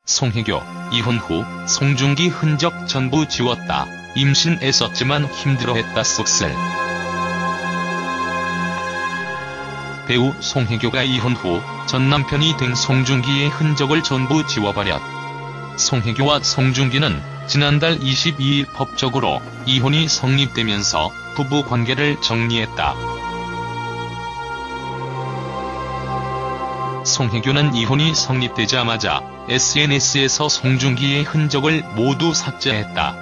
송혜교, 이혼 후 송중기 흔적 전부 지웠다. 임신했었지만 힘들어했다 속설. 배우 송혜교가 이혼 후 전 남편이 된 송중기의 흔적을 전부 지워버렸. 송혜교와 송중기는 지난달 22일 법적으로 이혼이 성립되면서 부부 관계를 정리했다. 송혜교는 이혼이 성립되자마자 SNS에서 송중기의 흔적을 모두 삭제했다.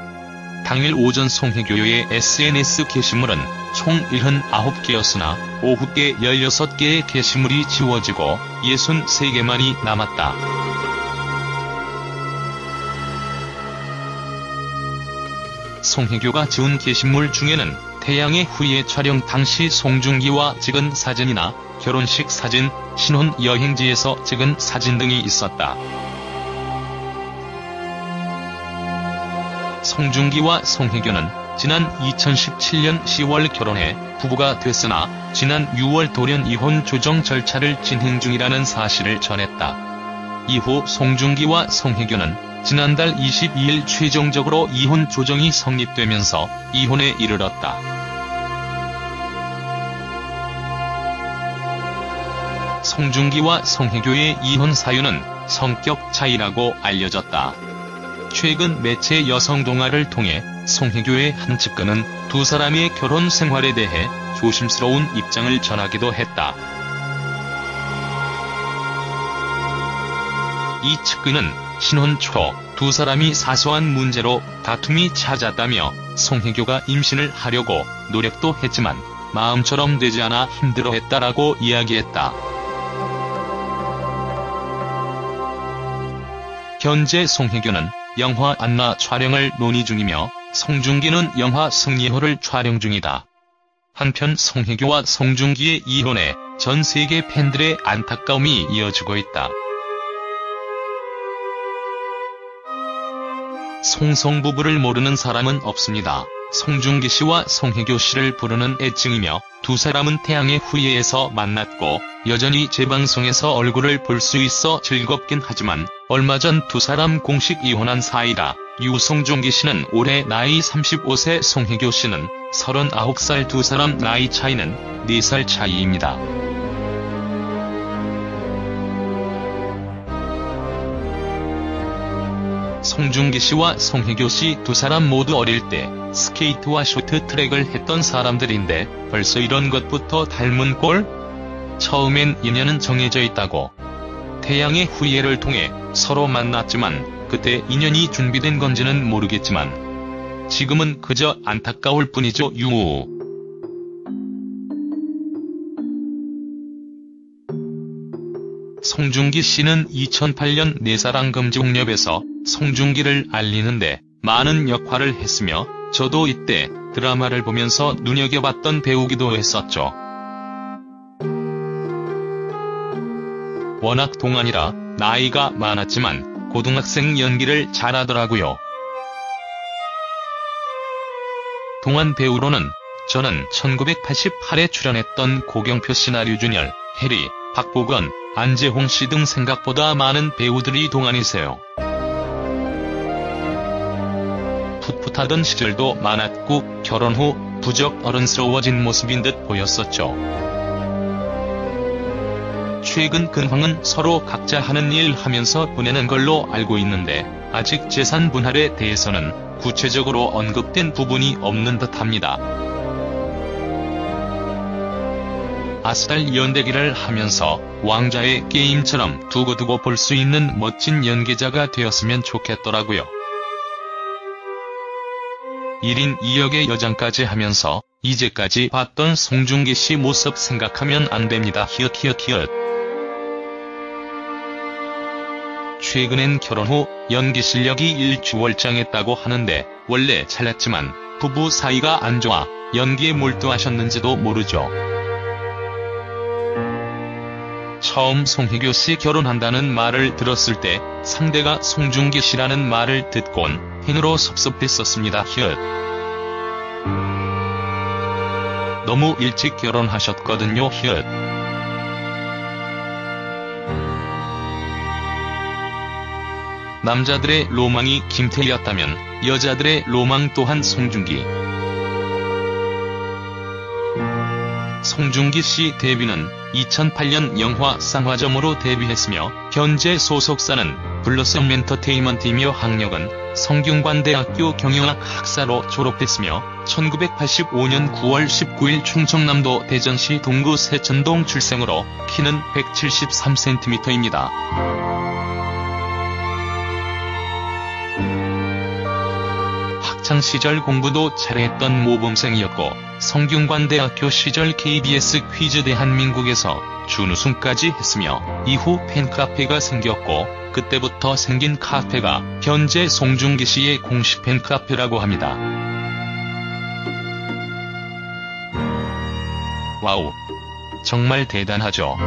당일 오전 송혜교의 SNS 게시물은 총 79개였으나 오후께 16개의 게시물이 지워지고 63개만이 남았다. 송혜교가 지운 게시물 중에는 태양의 후예 촬영 당시 송중기와 찍은 사진이나 결혼식 사진, 신혼 여행지에서 찍은 사진 등이 있었다. 송중기와 송혜교는 지난 2017년 10월 결혼해 부부가 됐으나 지난 6월 돌연 이혼 조정 절차를 진행 중이라는 사실을 전했다. 이후 송중기와 송혜교는 지난달 22일 최종적으로 이혼 조정이 성립되면서 이혼에 이르렀다. 송중기와 송혜교의 이혼 사유는 성격 차이라고 알려졌다. 최근 매체 여성동아를 통해 송혜교의 한 측근은 두 사람의 결혼 생활에 대해 조심스러운 입장을 전하기도 했다. 이 측근은 신혼 초 두 사람이 사소한 문제로 다툼이 잦았다며 송혜교가 임신을 하려고 노력도 했지만 마음처럼 되지 않아 힘들어했다라고 이야기했다. 현재 송혜교는 영화 안나 촬영을 논의 중이며 송중기는 영화 승리호를 촬영 중이다. 한편 송혜교와 송중기의 이혼에 전 세계 팬들의 안타까움이 이어지고 있다. 송송 부부를 모르는 사람은 없습니다. 송중기 씨와 송혜교 씨를 부르는 애칭이며 두 사람은 태양의 후예에서 만났고 여전히 재방송에서 얼굴을 볼 수 있어 즐겁긴 하지만 얼마 전 두 사람 공식 이혼한 사이다. 유송중기 씨는 올해 나이 35세, 송혜교 씨는 39살, 두 사람 나이 차이는 4살 차이입니다. 송중기 씨와 송혜교 씨 두 사람 모두 어릴 때 스케이트와 쇼트트랙을 했던 사람들인데 벌써 이런 것부터 닮은 꼴? 처음엔 인연은 정해져 있다고. 태양의 후예를 통해 서로 만났지만 그때 인연이 준비된 건지는 모르겠지만 지금은 그저 안타까울 뿐이죠. 유우. 송중기 씨는 2008년 내 사랑 금지 홍렵에서 송중기를 알리는데 많은 역할을 했으며 저도 이때 드라마를 보면서 눈여겨봤던 배우기도 했었죠. 워낙 동안이라 나이가 많았지만 고등학생 연기를 잘하더라고요. 동안 배우로는 저는 1988에 출연했던 고경표 씨, 나류준열, 해리, 박보건, 안재홍 씨 등 생각보다 많은 배우들이 동안이세요. 풋풋하던 시절도 많았고 결혼 후 부쩍 어른스러워진 모습인 듯 보였었죠. 최근 근황은 서로 각자 하는 일 하면서 보내는 걸로 알고 있는데 아직 재산 분할에 대해서는 구체적으로 언급된 부분이 없는 듯합니다. 아스달 연대기를 하면서 왕자의 게임처럼 두고두고 볼 수 있는 멋진 연기자가 되었으면 좋겠더라고요. 1인 2역의 여장까지 하면서 이제까지 봤던 송중기 씨 모습 생각하면 안 됩니다. 히읗. 최근엔 결혼 후 연기 실력이 일취월장했다고 하는데 원래 잘났지만 부부 사이가 안 좋아 연기에 몰두하셨는지도 모르죠. 처음 송혜교 씨 결혼한다는 말을 들었을 때 상대가 송중기 씨라는 말을 듣곤 팬으로 섭섭했었습니다. 너무 일찍 결혼하셨거든요. 남자들의 로망이 김태희였다면 여자들의 로망 또한 송중기. 송중기 씨 데뷔는 2008년 영화 쌍화점으로 데뷔했으며 현재 소속사는 블러썸 엔터테인먼트이며 학력은 성균관대학교 경영학 학사로 졸업했으며 1985년 9월 19일 충청남도 대전시 동구 세천동 출생으로 키는 173cm입니다. 학창시절 공부도 잘했던 모범생이었고 성균관대학교 시절 KBS 퀴즈 대한민국에서 준우승까지 했으며 이후 팬카페가 생겼고 그때부터 생긴 카페가 현재 송중기 씨의 공식 팬카페라고 합니다. 와우! 정말 대단하죠.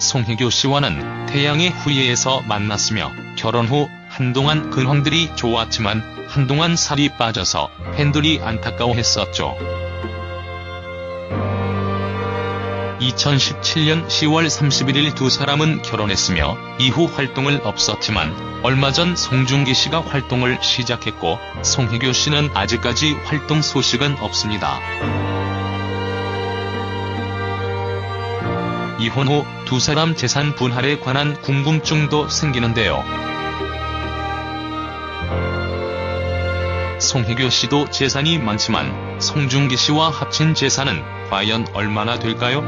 송혜교 씨와는 태양의 후예에서 만났으며 결혼 후 한동안 근황들이 좋았지만 한동안 살이 빠져서 팬들이 안타까워했었죠. 2017년 10월 31일 두 사람은 결혼했으며 이후 활동을 없었지만 얼마 전 송중기 씨가 활동을 시작했고 송혜교 씨는 아직까지 활동 소식은 없습니다. 이혼 후 두 사람 재산 분할에 관한 궁금증도 생기는데요. 송혜교 씨도 재산이 많지만 송중기 씨와 합친 재산은 과연 얼마나 될까요?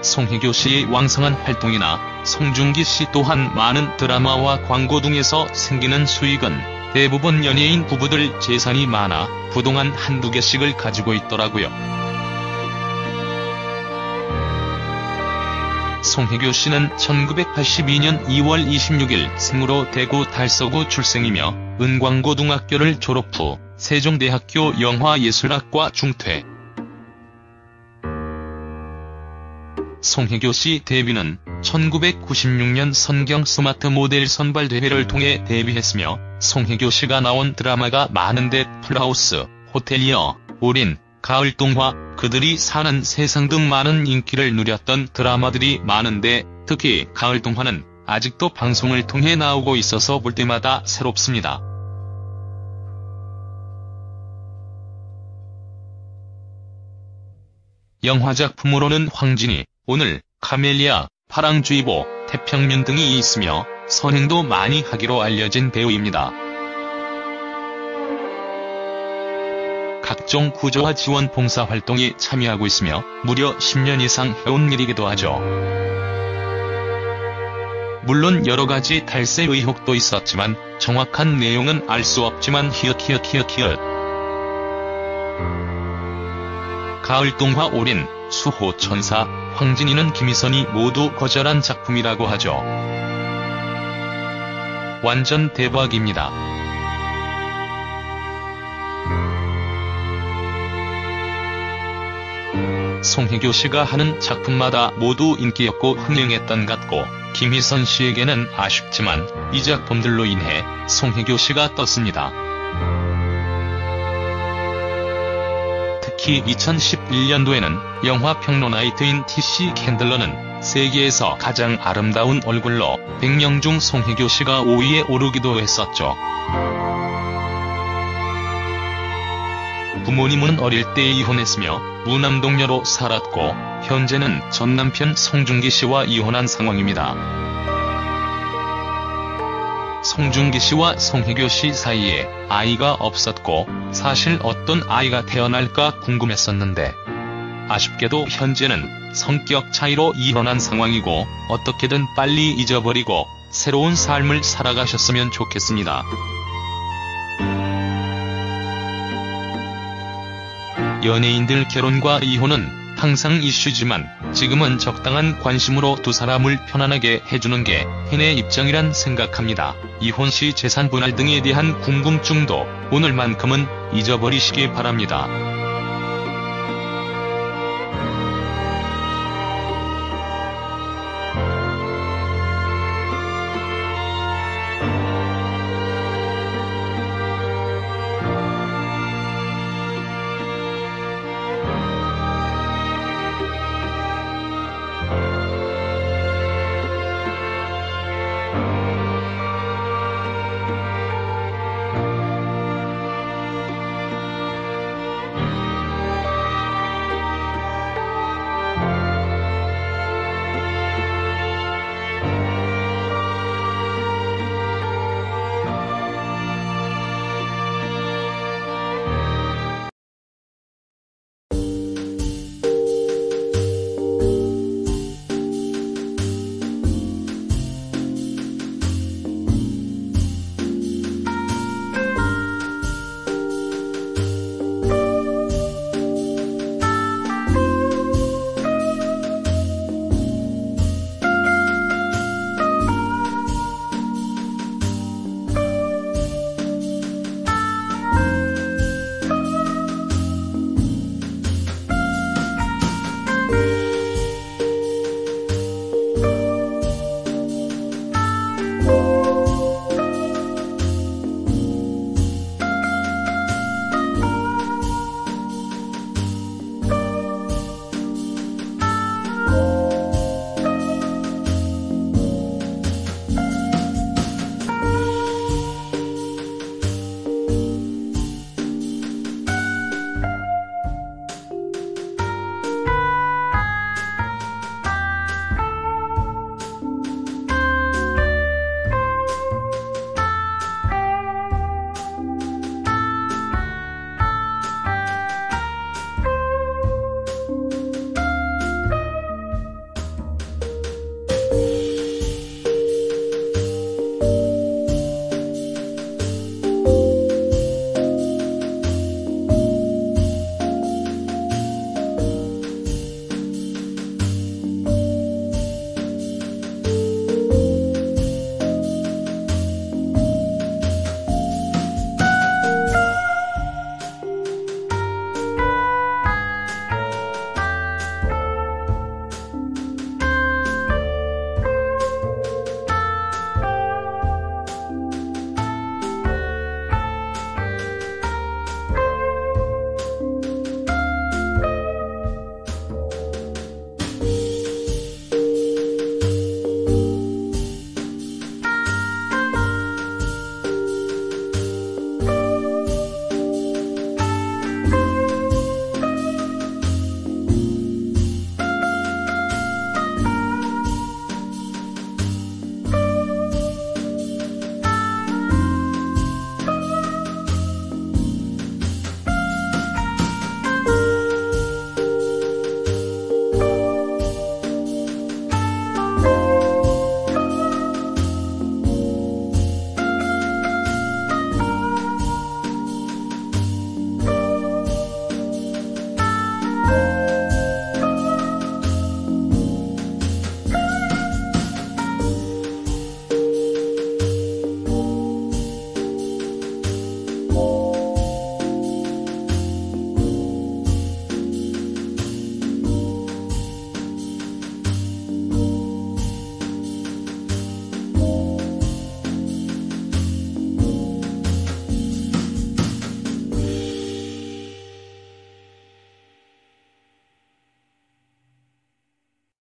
송혜교 씨의 왕성한 활동이나 송중기 씨 또한 많은 드라마와 광고 등에서 생기는 수익은 대부분 연예인 부부들 재산이 많아 부동산 한두 개씩을 가지고 있더라고요. 송혜교 씨는 1982년 2월 26일 생으로 대구 달서구 출생이며 은광고등학교를 졸업 후 세종대학교 영화예술학과 중퇴. 송혜교 씨 데뷔는 1996년 선경 스마트 모델 선발대회를 통해 데뷔했으며 송혜교 씨가 나온 드라마가 많은데 풀하우스, 호텔리어, 올인, 가을동화, 그들이 사는 세상 등 많은 인기를 누렸던 드라마들이 많은데 특히 가을동화는 아직도 방송을 통해 나오고 있어서 볼 때마다 새롭습니다. 영화작품으로는 황진이, 오늘, 카멜리아, 파랑주의보, 태평면 등이 있으며 선행도 많이 하기로 알려진 배우입니다. 각종 구조화 지원 봉사활동에 참여하고 있으며 무려 10년 이상 해온 일이기도 하죠. 물론 여러가지 탈세 의혹도 있었지만 정확한 내용은 알 수 없지만 가을동화 올인, 수호천사, 황진이는 김희선이 모두 거절한 작품이라고 하죠. 완전 대박입니다. 송혜교 씨가 하는 작품마다 모두 인기였고 흥행했던 것 같고 김희선 씨에게는 아쉽지만 이 작품들로 인해 송혜교 씨가 떴습니다. 특히 2011년도에는 영화평론가이트인 TC 캔들러는 세계에서 가장 아름다운 얼굴로 100명 중 송혜교 씨가 5위에 오르기도 했었죠. 부모님은 어릴 때 이혼했으며 무남동녀로 살았고 현재는 전남편 송중기 씨와 이혼한 상황입니다. 송중기 씨와 송혜교 씨 사이에 아이가 없었고 사실 어떤 아이가 태어날까 궁금했었는데 아쉽게도 현재는 성격 차이로 이혼한 상황이고 어떻게든 빨리 잊어버리고 새로운 삶을 살아가셨으면 좋겠습니다. 연예인들 결혼과 이혼은 항상 이슈지만 지금은 적당한 관심으로 두 사람을 편안하게 해주는 게 팬의 입장이란 생각합니다. 이혼 시 재산 분할 등에 대한 궁금증도 오늘만큼은 잊어버리시기 바랍니다.